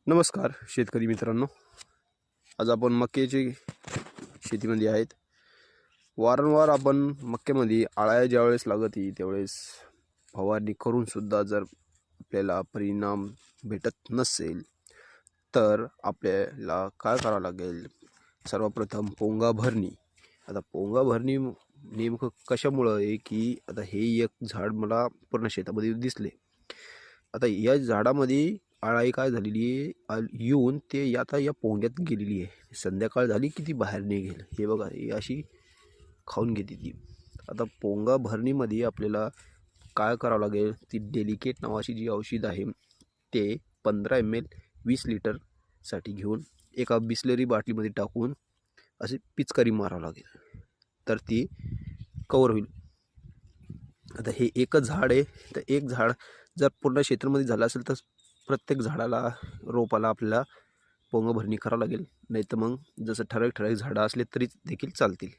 नमस्कार शेतकरी मित्रांनो, आज आपण मक्याची शेतीमध्ये आहेत. वारंवार आपण मक्यामध्ये आळ्या ज्यावेळेस लागती त्यावेळेस फवारणी करून सुद्धा जर आपल्याला परिणाम भेटत नसेल तर आपल्याला काय करावं लागेल? सर्वप्रथम पोंगा भरणी. आता पोंगा भरणी नेमकं कशामुळं आहे की आता हे एक झाड मला पूर्ण शेतामध्ये दिसले. आता या झाडामध्ये अळाई काय झालेली आहे, येऊन ते आता या पोंग्यात गेलेली आहे. संध्याकाळ झाली की ती बाहेर निघेल. हे बघा, ही अशी खाऊन घेते ती. आता पोंगा भरणीमध्ये आपल्याला काय करावं लागेल, ती डेलिकेट नावाची जी औषध आहे ते 15 ml 20 लिटरसाठी घेऊन एका बिसलेरी बाटलीमध्ये टाकून अशी पिचकारी मारावं लागेल, तर ती कवर होईल. आता हे एकच झाड आहे, तर एक झाड जर पूर्ण क्षेत्रामध्ये झालं असेल तर प्रत्येक झाडाला रोपाला आपल्याला पोंगा भरणी करावं लागेल. नाही तर मग जसं ठराविक झाडं असले तरी देखील चालतील.